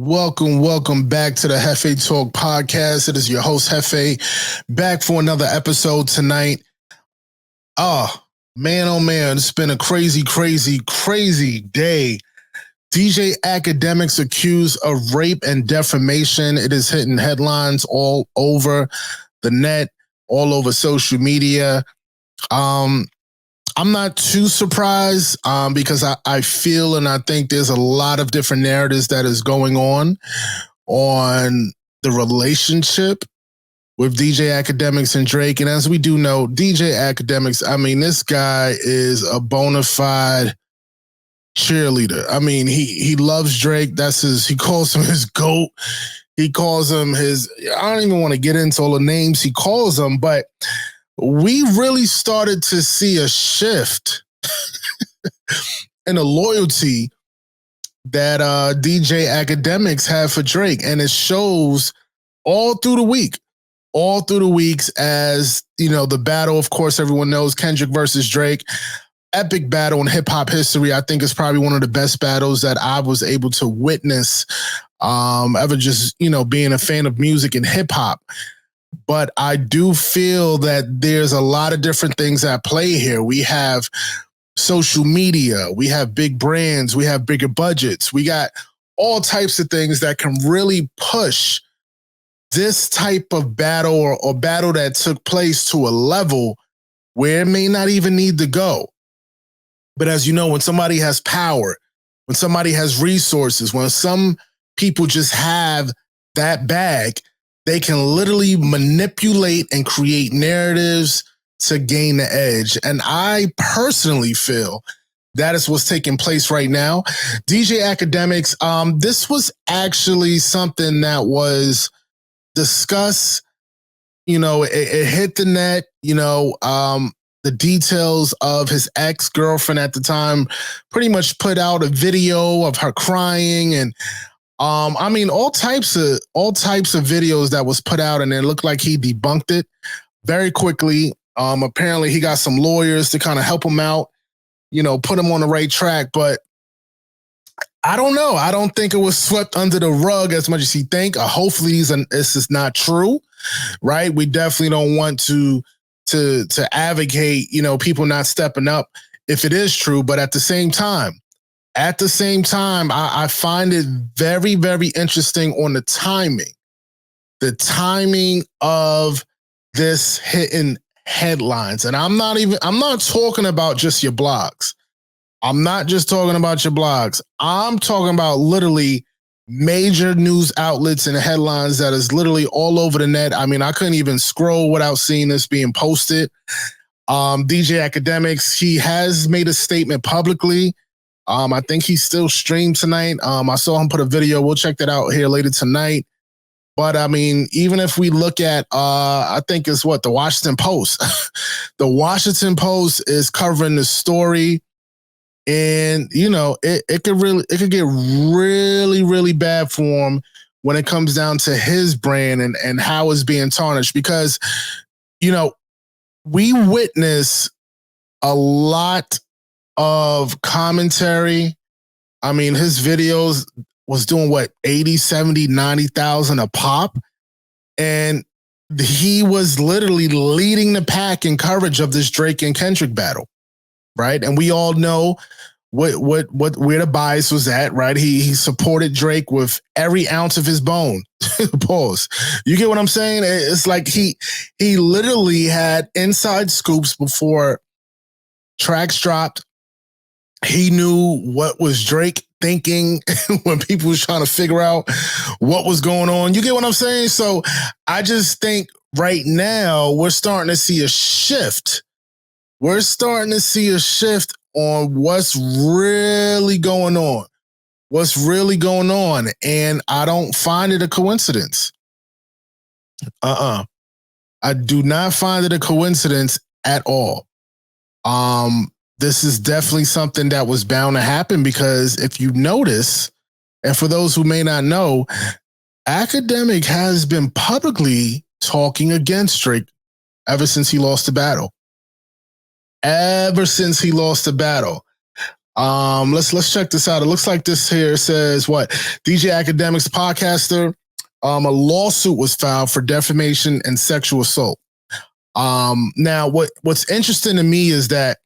welcome back to the Jefetalk podcast. It is your host, Jefe, back for another episode tonight. Oh man, it's been a crazy day. DJ Akademiks accused of rape and defamation. It is hitting headlines all over the net, all over social media. I'm not too surprised because I feel and I think there's a lot of different narratives that is going on the relationship with DJ Akademiks and Drake. And as we do know, DJ Akademiks, I mean, this guy is a bona fide cheerleader. I mean, he loves Drake. He calls him his GOAT. He calls him I don't even want to get into all the names he calls him, but we really started to see a shift in the loyalty that DJ Akademiks had for Drake. And it shows all through the weeks as, you know, the battle, of course, everyone knows Kendrick versus Drake, epic battle in hip hop history. I think it's probably one of the best battles that I was able to witness ever, just, you know, being a fan of music and hip hop. But I do feel that there's a lot of different things at play here. We have social media, we have big brands, we have bigger budgets, we got all types of things that can really push this type of battle or battle that took place to a level where it may not even need to go. But as you know, when somebody has power, when somebody has resources, when some people just have that bag, they can literally manipulate and create narratives to gain the edge. And I personally feel that is what's taking place right now. DJ Akademiks, this was actually something that was discussed. You know, it hit the net, you know, the details of his ex-girlfriend at the time pretty much put out a video of her crying and I mean, all types of videos that was put out, and it looked like he debunked it very quickly. Apparently he got some lawyers to kind of help him out, you know, put him on the right track. But I don't know. I don't think it was swept under the rug as much as he think. Hopefully this is not true, right? We definitely don't want to advocate, you know, people not stepping up if it is true. But at the same time, I find it very, very interesting on the timing of this hitting headlines. And I'm not talking about just your blogs. I'm not just talking about your blogs. I'm talking about literally major news outlets and headlines that is literally all over the net. I mean, I couldn't even scroll without seeing this being posted. DJ Akademiks, he has made a statement publicly. I think he still streamed tonight. I saw him put a video. We'll check that out here later tonight. But I mean, even if we look at, I think it's the Washington Post. The Washington Post is covering the story, and you know, it could get really, really bad for him when it comes down to his brand and how it's being tarnished. Because, you know, we witness a lot of commentary. I mean, his videos was doing 80, 70, 90,000 a pop. And he was literally leading the pack in coverage of this Drake and Kendrick battle, right? And we all know where the bias was at, right? He supported Drake with every ounce of his bone. Pause. You get what I'm saying? It's like he literally had inside scoops before tracks dropped. He knew what was Drake thinking when people was trying to figure out what was going on. You get what I'm saying? So I just think right now we're starting to see a shift. We're starting to see a shift on what's really going on. And I don't find it a coincidence. I do not find it a coincidence at all. This is definitely something that was bound to happen because if you notice, and for those who may not know, Akademiks has been publicly talking against Drake ever since he lost the battle. Let's check this out. It looks like this here says what? DJ Akademiks podcaster. A lawsuit was filed for defamation and sexual assault. Now what's interesting to me is that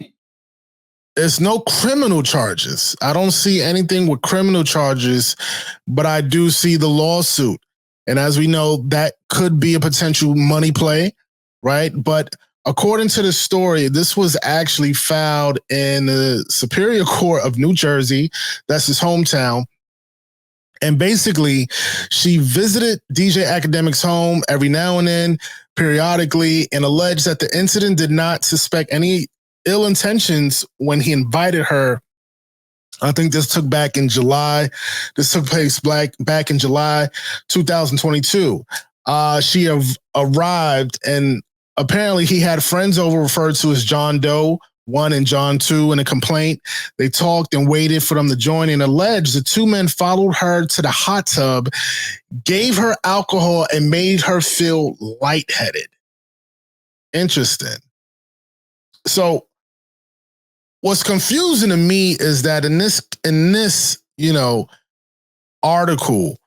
there's no criminal charges. I don't see anything with criminal charges, but I do see the lawsuit. And as we know, that could be a potential money play, right? But according to the story, this was actually filed in the Superior Court of New Jersey. That's his hometown. And basically, she visited DJ Akademiks' home every now and then, periodically, and alleged that the incident did not suspect any ill intentions when he invited her. I think this took back in July. This took place back in July 2022. She arrived, and apparently he had friends over referred to as John Doe 1 and John 2 in a complaint. They talked and waited for them to join and alleged the two men followed her to the hot tub, gave her alcohol, and made her feel lightheaded. Interesting. So what's confusing to me is that in this article,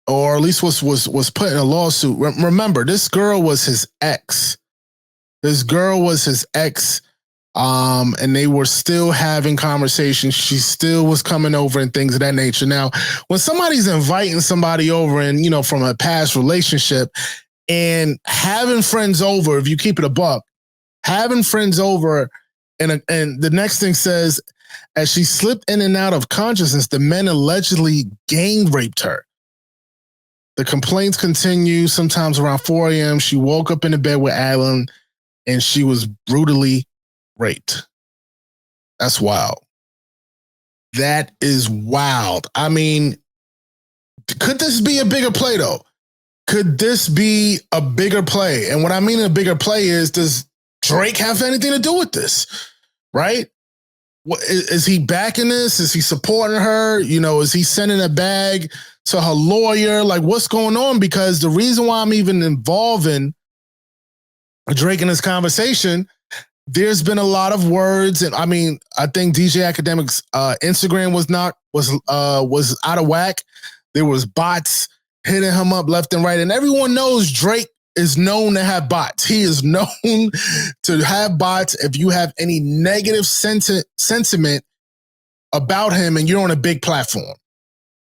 or at least was put in a lawsuit. Remember, this girl was his ex. And they were still having conversations. She still was coming over and things of that nature. Now, when somebody's inviting somebody over and, from a past relationship and having friends over, if you keep it a buck, having friends over, and the next thing says, as she slipped in and out of consciousness, the men allegedly gang raped her. The complaints continue. Sometimes around 4 a.m., she woke up in the bed with Alan, and she was brutally raped. That's wild. That is wild. I mean, could this be a bigger play, though? Could this be a bigger play? And what I mean a bigger play is, does Drake have anything to do with this? Right? Is he backing this? Is he supporting her? Is he sending a bag to her lawyer? Like, what's going on? Because the reason why I'm even involving Drake in this conversation, there's been a lot of words, and I mean, I think DJ Akademiks' Instagram was out of whack. There was bots hitting him up left and right, and everyone knows Drake is known to have bots. He is known to have bots. If you have any negative sentiment about him and you're on a big platform,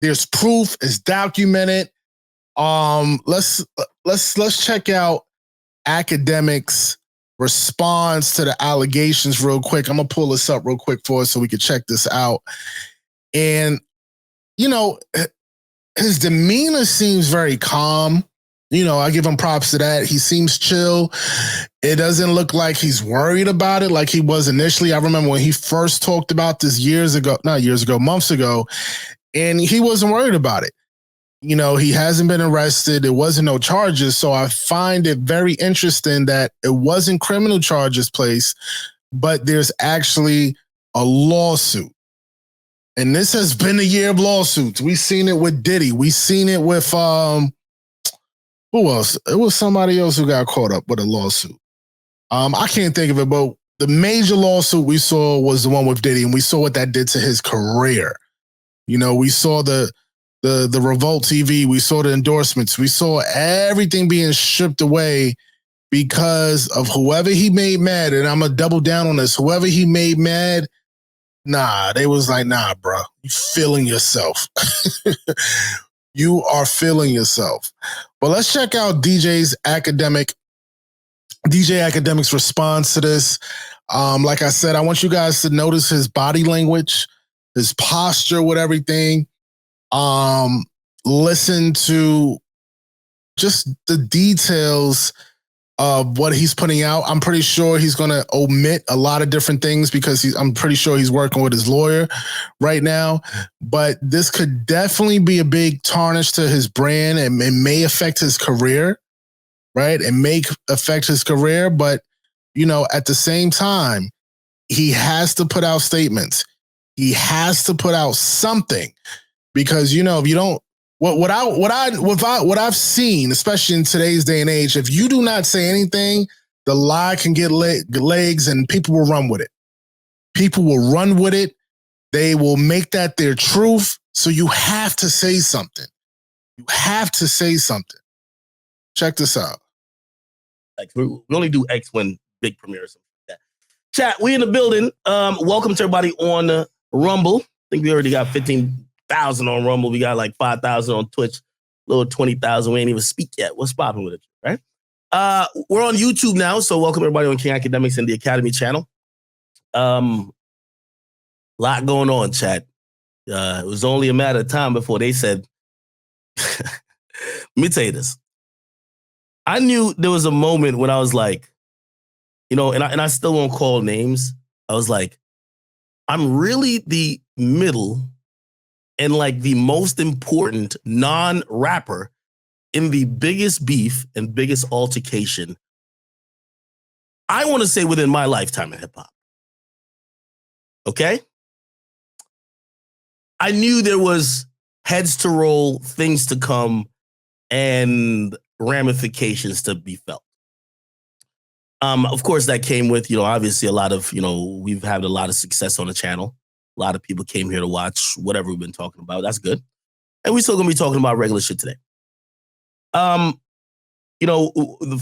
there's proof. It's documented. Let's check out Akademiks' response to the allegations real quick. I'm gonna pull this up real quick for us so we can check this out. And his demeanor seems very calm. I give him props to that. He seems chill. It doesn't look like he's worried about it like he was initially. I remember when he first talked about this months ago, and he wasn't worried about it. He hasn't been arrested. There wasn't no charges. So I find it very interesting that it wasn't criminal charges placed, but there's actually a lawsuit. And this has been a year of lawsuits. We've seen it with Diddy. We've seen it with, who else? It was somebody else who got caught up with a lawsuit. I can't think of it, but the major lawsuit we saw was the one with Diddy, and we saw what that did to his career. We saw the Revolt TV, we saw the endorsements, we saw everything being stripped away because of whoever he made mad. And I'm gonna double down on this. Whoever he made mad, they was like, nah, bro, you feeling yourself. You are feeling yourself. But let's check out DJ Akademiks' response to this. Like I said, I want you guys to notice his body language, his posture with everything. Listen to just the details of what he's putting out. I'm pretty sure he's going to omit a lot of different things because I'm pretty sure he's working with his lawyer right now. But this could definitely be a big tarnish to his brand, and it may affect his career, right? It may affect his career, but at the same time, he has to put out statements. He has to put out something, because if you don't, what I've seen, especially in today's day and age, if you do not say anything, the lie can get legs, and people will run with it. People will run with it. They will make that their truth. So you have to say something. You have to say something. Check this out. We only do X when big premieres. Chat, we in the building. Welcome to everybody on Rumble. I think we already got 15,000 on Rumble. We got like 5,000 on Twitch. Little 20,000. We ain't even speak yet. What's popping with it, right? We're on YouTube now, so welcome everybody on King Akademiks and the Academy channel. Lot going on, chat. It was only a matter of time before they said, let me tell you this. I knew there was a moment when I was like, and I still won't call names. I was like, I'm really the middle and like the most important non-rapper in the biggest beef and biggest altercation, I want to say within my lifetime in hip hop. Okay? I knew there was heads to roll, things to come, and ramifications to be felt. Of course, that came with, obviously a lot of, we've had a lot of success on the channel. A lot of people came here to watch whatever we've been talking about. That's good. And we're still going to be talking about regular shit today. The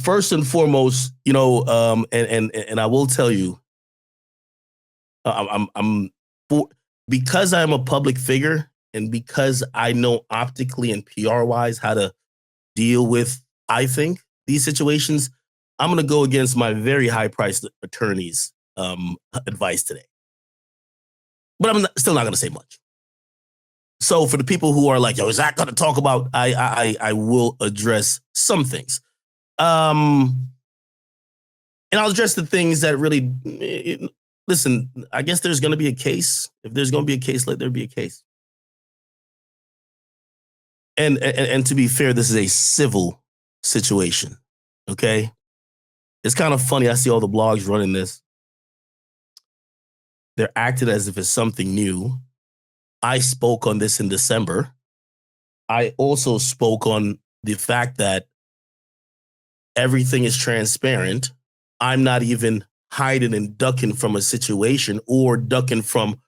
first and foremost, and I will tell you, because I'm a public figure and because I know optically and PR wise how to deal with, I think, these situations, I'm going to go against my very high priced attorney's advice today. But I'm still not going to say much. So for the people who are like, yo, is that going to talk about, I will address some things. And I'll address the things that really, listen, I guess there's going to be a case. If there's going to be a case, let there be a case. And to be fair, this is a civil situation, okay? It's kind of funny. I see all the blogs running this. They're acting as if it's something new. I spoke on this in December. I also spoke on the fact that everything is transparent. I'm not even hiding and ducking from a situation or ducking from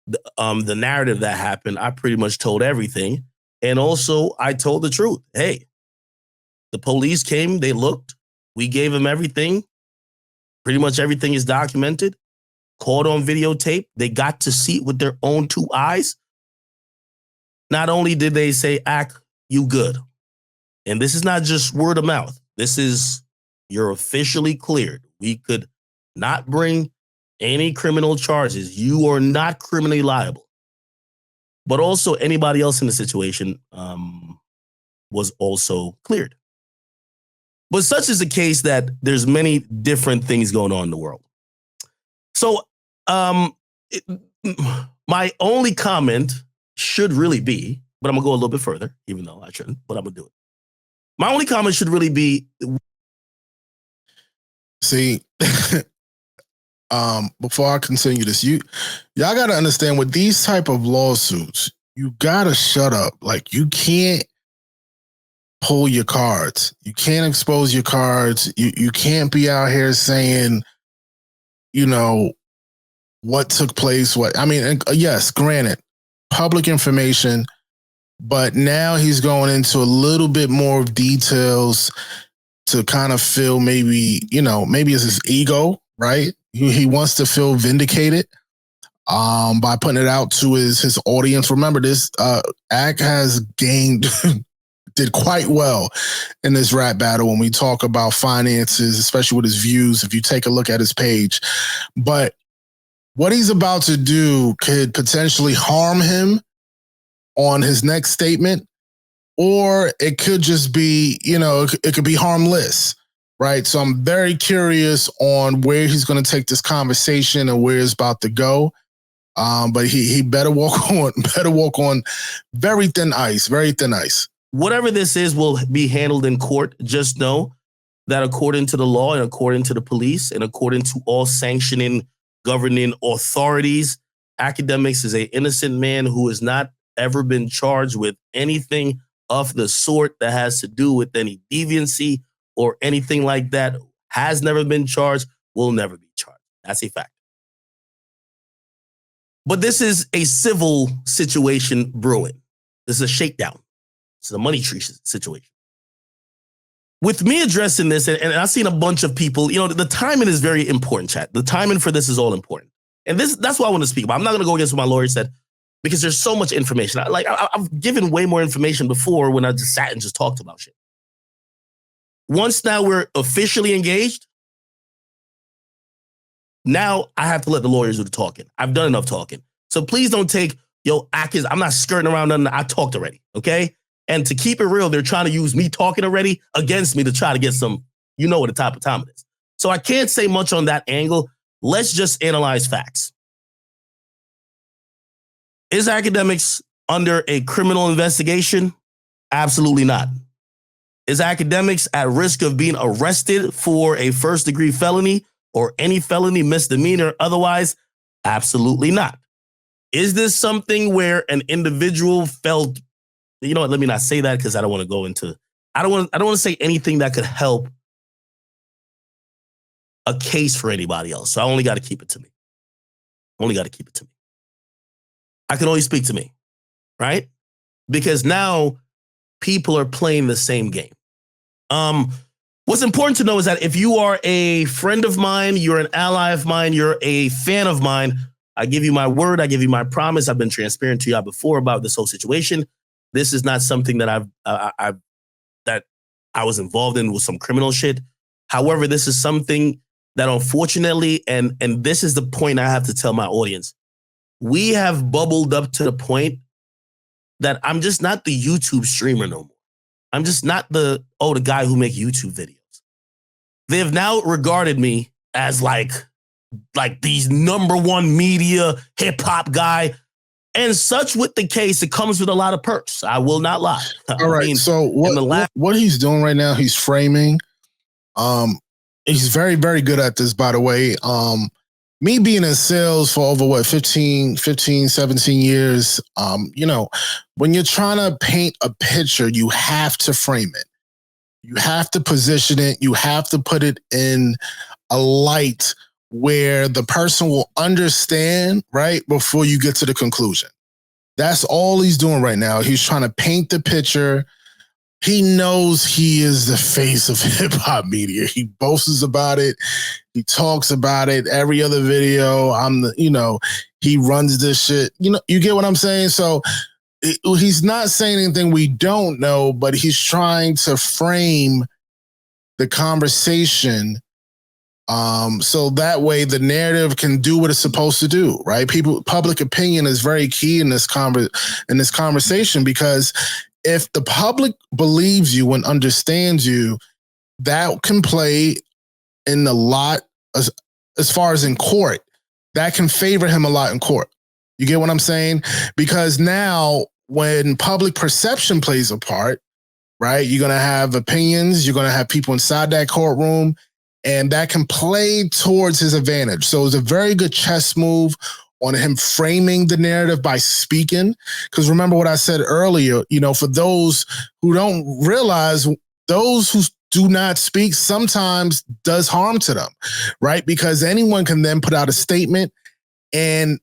the narrative that happened. I pretty much told everything. And also, I told the truth. Hey, the police came, they looked, we gave them everything. Pretty much everything is documented, caught on videotape. They got to see it with their own two eyes. Not only did they say, Ak, you good. And this is not just word of mouth. This is, you're officially cleared. We could not bring any criminal charges. You are not criminally liable. But also anybody else in the situation was also cleared. But such is the case that there's many different things going on in the world. So my only comment should really be, but I'm going to go a little bit further, even though I shouldn't, but I'm going to do it. My only comment should really be. See, before I continue this, y'all got to understand with these type of lawsuits, you got to shut up. Like, you can't pull your cards. You can't expose your cards. You can't be out here saying, what took place. Yes, granted, public information, but now he's going into a little bit more of details to kind of feel maybe it's his ego, right? He wants to feel vindicated by putting it out to his audience. Remember, this Ak has did quite well in this rap battle when we talk about finances, especially with his views, if you take a look at his page. But what he's about to do could potentially harm him on his next statement, or it could just be, it could be harmless, right? So I'm very curious on where he's going to take this conversation and where it's about to go. But he better walk on very thin ice, very thin ice. Whatever this is will be handled in court. Just know that according to the law and according to the police and according to all sanctioning, governing authorities, Akademiks is an innocent man who has not ever been charged with anything of the sort that has to do with any deviancy or anything like that. Has never been charged, will never be charged. That's a fact. But this is a civil situation brewing. This is a shakedown. This is a money tree situation. With me addressing this, and I've seen a bunch of people, the timing is very important, chat. The timing for this is all important. And that's what I want to speak about. I'm not going to go against what my lawyer said because there's so much information. I've given way more information before when I just sat and just talked about shit. Once now we're officially engaged, now I have to let the lawyers do the talking. I've done enough talking. So please don't take, I'm not skirting around nothing. I talked already, okay? And to keep it real, they're trying to use me talking already against me to try to get some, what the type of time it is. So I can't say much on that angle. Let's just analyze facts. Is Akademiks under a criminal investigation? Absolutely not. Is Akademiks at risk of being arrested for a first-degree felony or any felony, misdemeanor, otherwise? Absolutely not. Is this something where an individual felt, let me not say that because I don't want to go into, I don't want to say anything that could help a case for anybody else. So I only got to keep it to me. I can only speak to me, right? Because now people are playing the same game. What's important to know is that if you are a friend of mine, you're an ally of mine, you're a fan of mine, I give you my word, I give you my promise. I've been transparent to you before about this whole situation. This is not something that I was involved in with some criminal shit. However, this is something that unfortunately, and this is the point I have to tell my audience, we have bubbled up to the point that I'm just not the YouTube streamer no more. I'm just not the guy who make YouTube videos. They have now regarded me as like these number one media hip hop guy. And such with the case, it comes with a lot of perks. I will not lie. All right. So what he's doing right now, he's framing. He's very, very good at this, by the way. Me being in sales for over 15, 17 years, when you're trying to paint a picture, you have to frame it. You have to position it. You have to put it in a light where the person will understand, right, before you get to the conclusion. That's all he's doing right now. He's trying to paint the picture. He knows he is the face of hip hop media. He boasts about it. He talks about it every other video. He runs this shit. You get what I'm saying? So he's not saying anything we don't know, but he's trying to frame the conversation so that way the narrative can do what it's supposed to do, right? Public opinion is very key in this conversation, because if the public believes you and understands you, that can play in a lot as far as in court. That can favor him a lot in court. You get what I'm saying? Because now when public perception plays a part, right, you're going to have opinions, you're going to have people inside that courtroom, and that can play towards his advantage. So it's a very good chess move on him framing the narrative by speaking. Because remember what I said earlier, for those who don't realize, those who do not speak sometimes does harm to them, right? Because anyone can then put out a statement and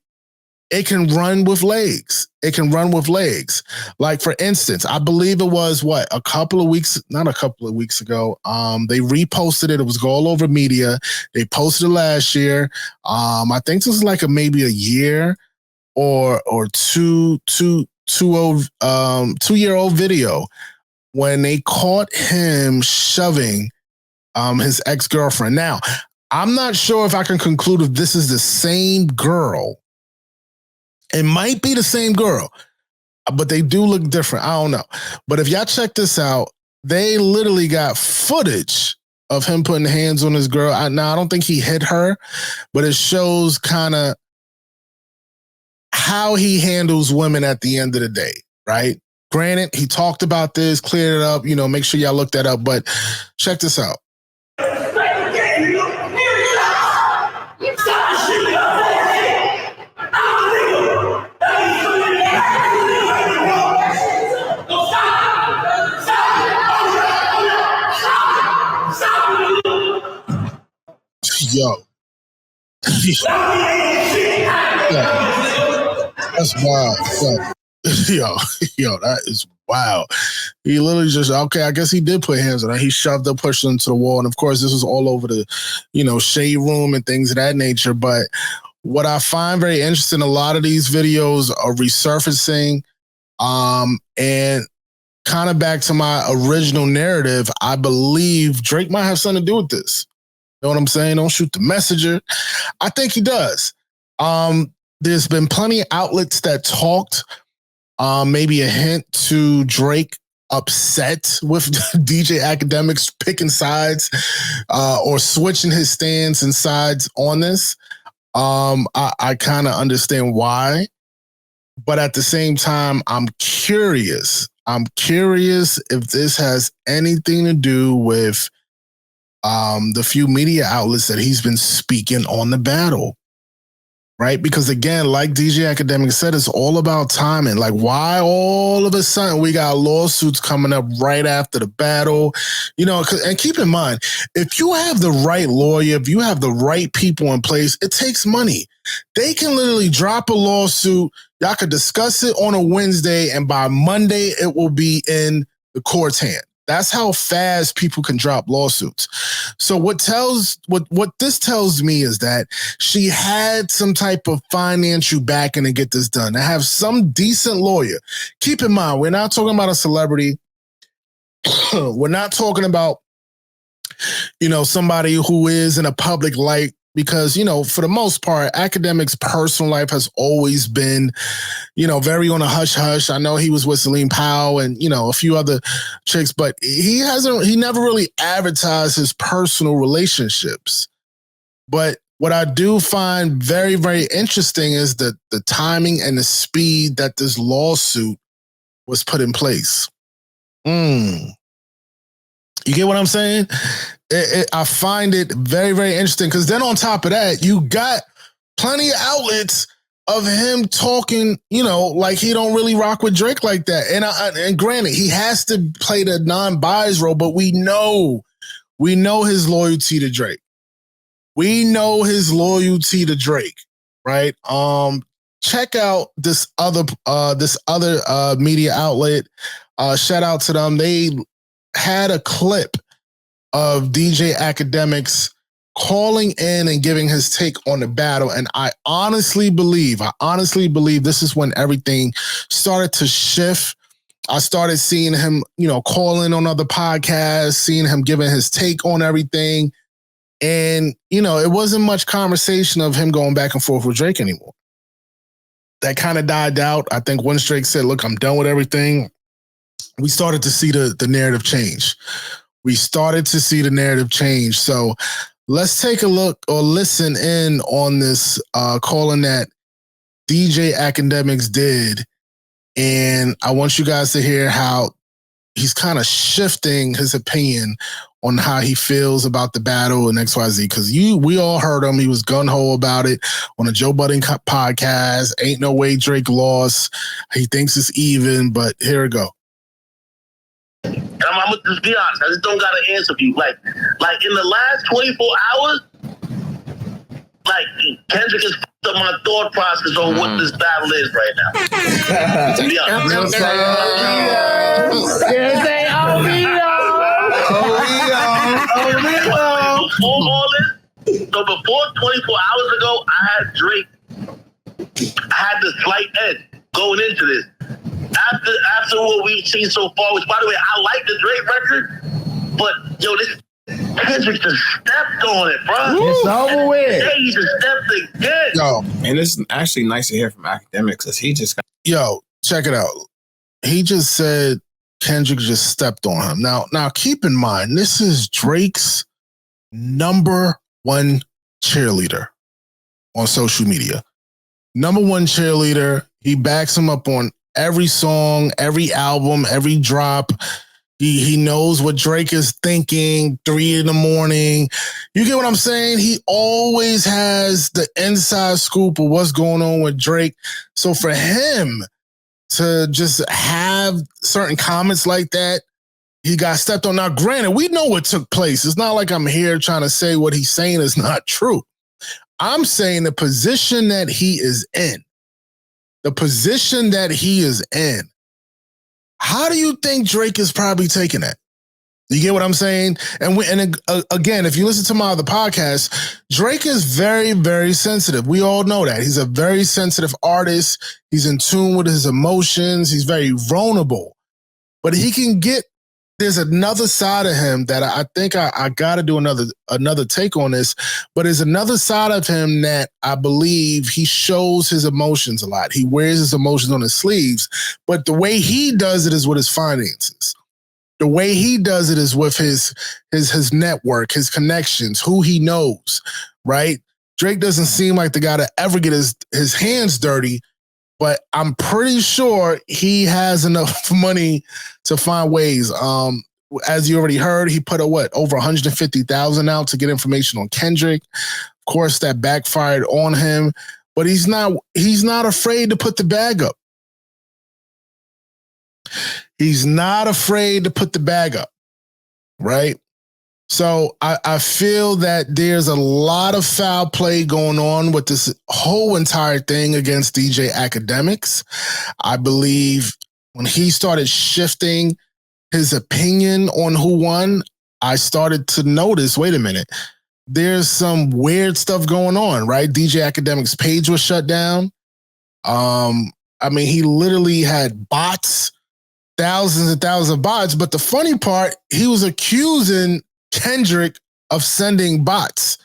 it can run with legs. Like, for instance, I believe it was not a couple of weeks ago. They reposted it. It was all over media. They posted it last year. I think this is like maybe a year or 2-year-old video when they caught him shoving his ex-girlfriend. Now, I'm not sure if I can conclude if this is the same girl. It might be the same girl, but they do look different. I don't know. But if y'all check this out, they literally got footage of him putting hands on his girl. Now, I don't think he hit her, but it shows kind of how he handles women at the end of the day, right? Granted, he talked about this, cleared it up, make sure y'all look that up, but check this out. Yo. Yeah. That's wild. Yo, that is wow. He literally just, okay, I guess he did put hands on her. He shoved her, pushed her into the wall. And of course, this was all over the, shade room and things of that nature. But what I find very interesting, a lot of these videos are resurfacing. And kind of back to my original narrative, I believe Drake might have something to do with this. You know what I'm saying? Don't shoot the messenger. I think he does. There's been plenty of outlets that talked, maybe a hint to Drake upset with DJ Akademiks picking sides or switching his stance and sides on this. I kind of understand why. But at the same time, I'm curious. I'm curious if this has anything to do with the few media outlets that he's been speaking on the battle. Right? Because again, like DJ Akademiks said, it's all about timing. Like, why all of a sudden we got lawsuits coming up right after the battle? And keep in mind, if you have the right lawyer, if you have the right people in place, it takes money. They can literally drop a lawsuit. Y'all could discuss it on a Wednesday, and by Monday, it will be in the court's hand. That's how fast people can drop lawsuits. So what this tells me is that she had some type of financial backing to get this done, to have some decent lawyer. Keep in mind, we're not talking about a celebrity. We're not talking about, somebody who is in a public light, because, for the most part, Akademiks' personal life has always been, very on a hush-hush. I know he was with Celine Powell and, a few other chicks, but he never really advertised his personal relationships. But what I do find very, very interesting is the timing and the speed that this lawsuit was put in place. You get what I'm saying? I find it very, very interesting, because then on top of that, you got plenty of outlets of him talking, like he don't really rock with Drake like that. And granted, he has to play the non-biased role, but we know his loyalty to Drake. Right? Check out this other media outlet. Shout out to them. They had a clip of DJ Akademiks calling in and giving his take on the battle. And I honestly believe this is when everything started to shift. I started seeing him, calling on other podcasts, seeing him giving his take on everything. And, it wasn't much conversation of him going back and forth with Drake anymore. That kind of died out. I think once Drake said, look, I'm done with everything, we started to see the narrative change. So let's take a look or listen in on this calling that DJ Akademiks did. And I want you guys to hear how he's kind of shifting his opinion on how he feels about the battle and XYZ. Because we all heard him. He was gun-ho about it on a Joe Budden podcast. Ain't no way Drake lost. He thinks it's even, but here we go. And I'm gonna just be honest, I just don't got an answer for you. Like in the last 24 hours, like Kendrick has fucked up my thought process on what this battle is right now. To be honest. So before 24 hours ago, I had Drake. I had the slight edge going into this. After what we've seen so far, which, by the way, I like the Drake record, but this Kendrick just stepped on it, bro. It's over with. Hey, he just stepped again. Yo, and it's actually nice to hear from Akademiks, because he just got... Yo, check it out. He just said Kendrick just stepped on him. Now keep in mind, this is Drake's number one cheerleader on social media. Number one cheerleader. He backs him up on every song, every album, every drop. He knows what Drake is thinking 3 a.m. You get what I'm saying? He always has the inside scoop of what's going on with Drake. So for him to just have certain comments like that, he got stepped on. Now, granted, we know what took place. It's not like I'm here trying to say what he's saying is not true. I'm saying the position that he is in, the position that he is in, how do you think Drake is probably taking it? You get what I'm saying? And again, if you listen to my other podcast, Drake is very, very sensitive. We all know that. He's a very sensitive artist. He's in tune with his emotions. He's very vulnerable. But he can get, there's another side of him that I think I got to do another take on this, but there's another side of him that I believe he shows his emotions a lot. He wears his emotions on his sleeves, but the way he does it is with his finances. The way he does it is with his network, his connections, who he knows, right? Drake doesn't seem like the guy to ever get his hands dirty, but I'm pretty sure he has enough money to find ways. As you already heard, he put over $150,000 out to get information on Kendrick. Of course, that backfired on him, but he's not afraid to put the bag up. He's not afraid to put the bag up, right? So I feel that there's a lot of foul play going on with this whole entire thing against DJ Akademiks. I believe when he started shifting his opinion on who won, I started to notice, wait a minute, there's some weird stuff going on, right? DJ Akademiks' page was shut down. He literally had bots, thousands and thousands of bots. But the funny part, he was accusing Kendrick of sending bots.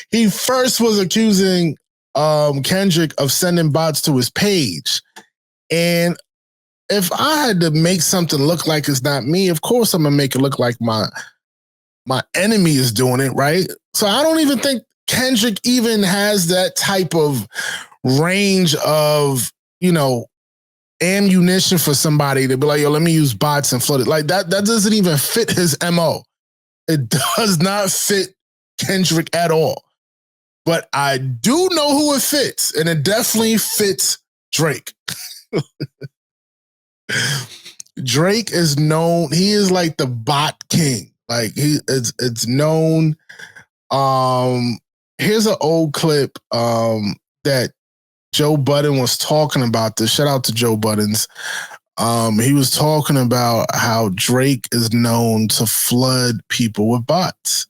He first was accusing Kendrick of sending bots to his page. And if I had to make something look like it's not me, of course I'm gonna make it look like my enemy is doing it, right? So I don't even think Kendrick even has that type of range of, ammunition for somebody to be like, yo, let me use bots and flood it. Like that doesn't even fit his MO. It does not fit Kendrick at all. But I do know who it fits, and it definitely fits Drake. Drake is known, he is like the bot king. Like it's known. Here's an old clip that Joe Budden was talking about this. Shout out to Joe Buddens. He was talking about how Drake is known to flood people with bots.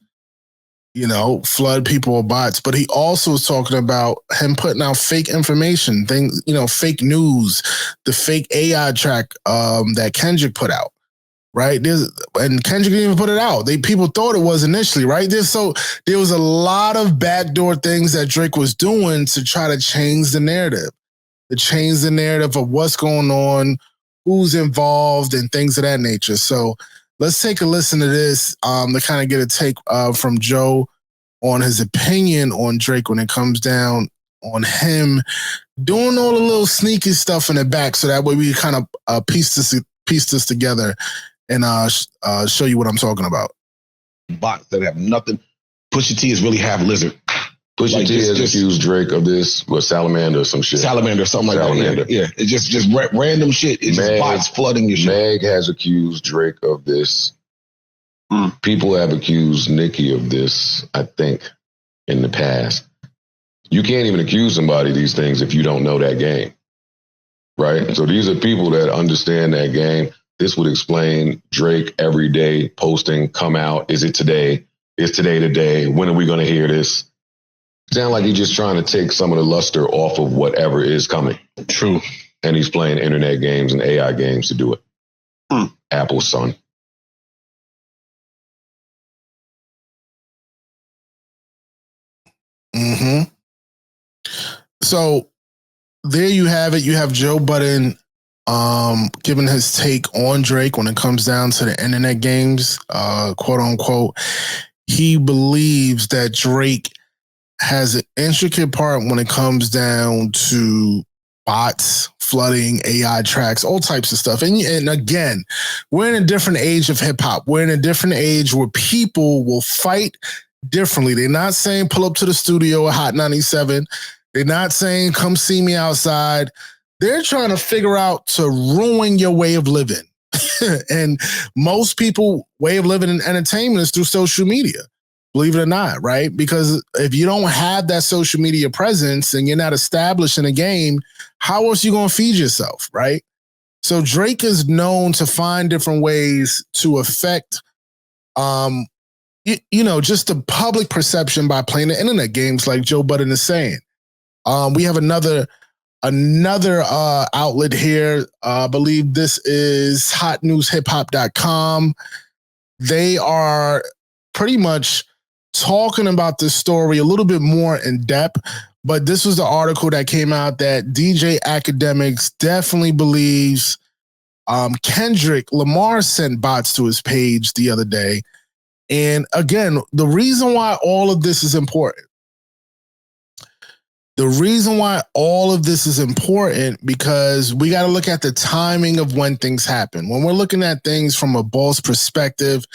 Flood people with bots. But he also was talking about him putting out fake information, things, fake news, the fake AI track that Kendrick put out. Right? And Kendrick didn't even put it out. People thought it was initially, right? There was a lot of backdoor things that Drake was doing to try to change the narrative. Of what's going on, who's involved, and things of that nature. So let's take a listen to this to kind of get a take from Joe on his opinion on Drake when it comes down on him doing all the little sneaky stuff in the back, so that way we kind of piece this together and show you what I'm talking about. Bots that have nothing. Pusha T is really half lizard. Pusha T has accused Drake of this with Salamander or some shit. Salamander or something like that. Yeah. It's just random shit. It's just bots flooding your shit. Meg has accused Drake of this. People have accused Nicki of this, I think, in the past. You can't even accuse somebody of these things if you don't know that game. Right? So these are people that understand that game. This would explain Drake every day posting, come out. Is it today? Is today the day? When are we going to hear this? Sound like he's just trying to take some of the luster off of whatever is coming. True. And he's playing internet games and AI games to do it. Apple's son. So there you have it. You have Joe Budden giving his take on Drake when it comes down to the internet games, quote unquote. He believes that Drake has an intricate part when it comes down to bots, flooding, AI tracks, all types of stuff. And again, we're in a different age of hip hop. We're in a different age where people will fight differently. They're not saying pull up to the studio at Hot 97. They're not saying come see me outside. They're trying to figure out to ruin your way of living. And most people way of living in entertainment is through social media. believe it or not, right? Because if you don't have that social media presence and you're not established in a game, how else are you going to feed yourself, right? So Drake is known to find different ways to affect, just the public perception by playing the internet games, like Joe Budden is saying. We have another outlet here. I believe this is hotnewshiphop.com. They are pretty much talking about this story a little bit more in depth, but this was the article that came out that DJ Akademiks definitely believes Kendrick Lamar sent bots to his page the other day. And again, the reason why all of this is important, because we got to look at the timing of when things happen. When we're looking at things from a boss perspective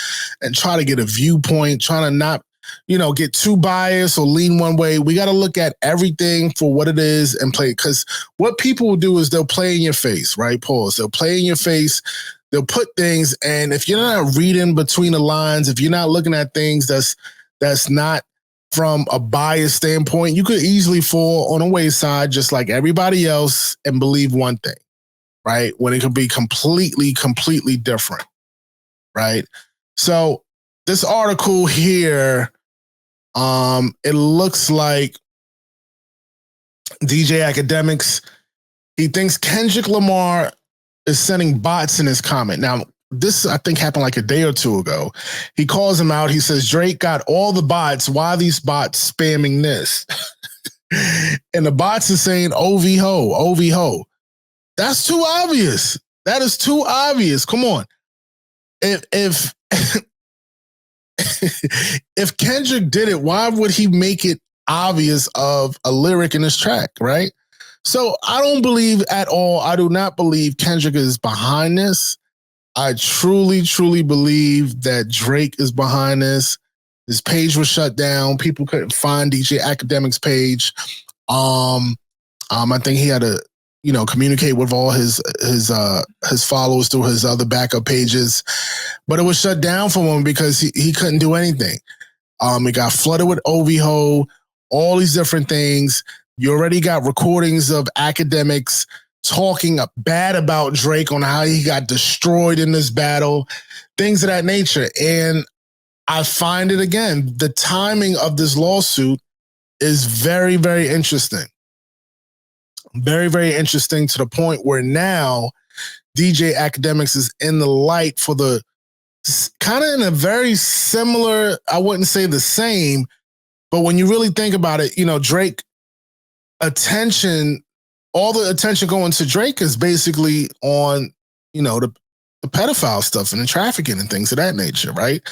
and try to get a viewpoint, trying to not, get too biased or lean one way, we got to look at everything for what it is and play. Because what people will do is they'll play in your face, right? Pause. They'll play in your face. They'll put things, and if you're not reading between the lines, if you're not looking at things that's not from a biased standpoint, you could easily fall on a wayside just like everybody else and believe one thing, right? When it could be completely different, right? So this article here, it looks like DJ Akademiks, he thinks Kendrick Lamar is sending bots in his comment. Now, this, I think, happened like a day or two ago. He calls him out. He says, Drake got all the bots. Why are these bots spamming this? And the bots are saying, OV ho. That's too obvious. That is too obvious. Come on. If if Kendrick did it, why would he make it obvious of a lyric in his track, right? So I don't believe at all. I do not believe Kendrick is behind this. I truly believe that Drake is behind this. His page was shut down. People couldn't find DJ Akademiks' page. I think he had to, communicate with all his followers through his other backup pages, but it was shut down for him because he couldn't do anything. It got flooded with OVHO, all these different things. You already got recordings of Akademiks talking bad about Drake on how he got destroyed in this battle, things of that nature. And I find it, again, the timing of this lawsuit is very, very interesting. Very, very interesting, to the point where now DJ Akademiks is in the light for the kind of in a very similar, I wouldn't say the same, but when you really think about it, Drake attention, all the attention going to Drake is basically on, the pedophile stuff and the trafficking and things of that nature, right?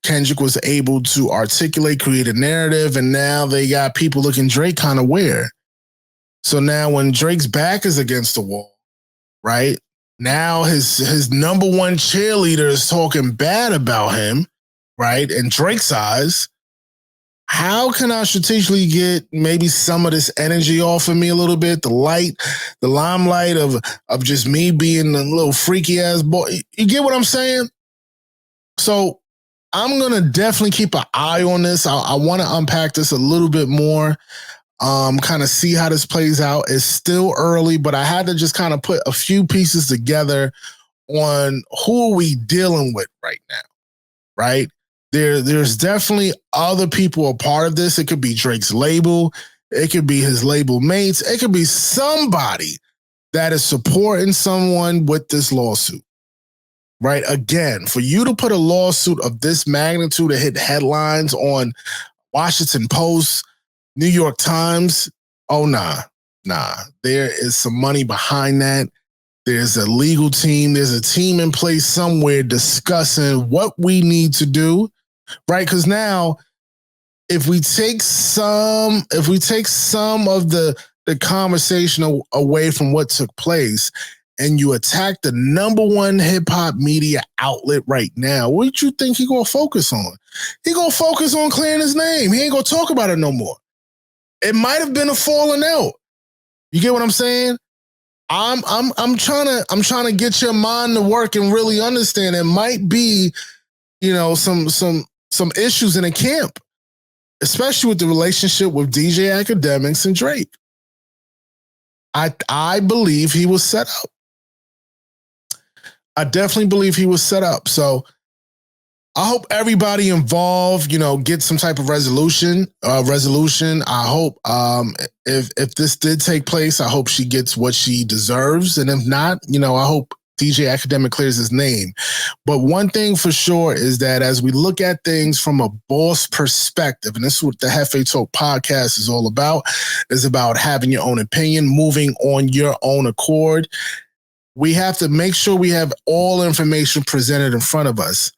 Kendrick was able to articulate, create a narrative, and now they got people looking Drake kind of weird. So now when Drake's back is against the wall, right? Now his number one cheerleader is talking bad about him, right? In Drake's eyes. How can I strategically get maybe some of this energy off of me a little bit? The limelight of just me being a little freaky ass boy. You get what I'm saying? So I'm going to definitely keep an eye on this. I want to unpack this a little bit more, kind of see how this plays out. It's still early, but I had to just kind of put a few pieces together on who are we dealing with right now, right? There's definitely other people a part of this. It could be Drake's label. It could be his label mates. It could be somebody that is supporting someone with this lawsuit, right? Again, for you to put a lawsuit of this magnitude to hit headlines on Washington Post, New York Times, oh, nah. There is some money behind that. There's a legal team. There's a team in place somewhere discussing what we need to do, right? Because now, if we take some of the conversation away from what took place, and you attack the number one hip hop media outlet right now, what do you think he gonna focus on? He gonna focus on clearing his name. He ain't gonna talk about it no more. It might have been a falling out. You get what I'm saying? I'm trying to get your mind to work and really understand. It might be, some issues in a camp. especially with the relationship with DJ Akademiks and Drake. I believe he was set up. I definitely believe he was set up. So I hope everybody involved, get some type of resolution. I hope if this did take place, I hope she gets what she deserves. And if not, I hope DJ Akademiks clears his name. But one thing for sure is that as we look at things from a boss perspective, and this is what the Jefetalk podcast is all about, is about having your own opinion, moving on your own accord. We have to make sure we have all information presented in front of us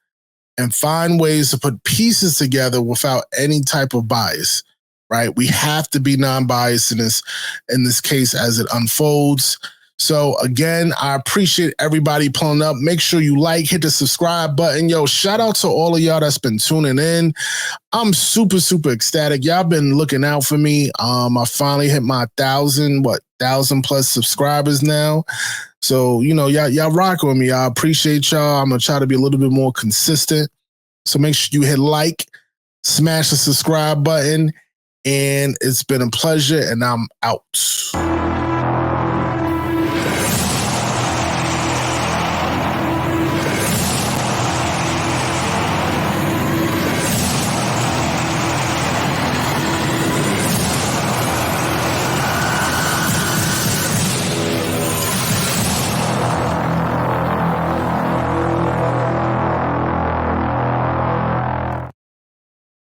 and find ways to put pieces together without any type of bias, right? We have to be non-biased in this case as it unfolds. So again, I appreciate everybody pulling up. Make sure you hit the subscribe button. Yo, shout out to all of y'all that's been tuning in. I'm super, super ecstatic. Y'all been looking out for me. I finally hit my 1,000 plus subscribers now. So, y'all rock with me. I appreciate y'all. I'm going to try to be a little bit more consistent. So make sure you hit smash the subscribe button. And it's been a pleasure, and I'm out.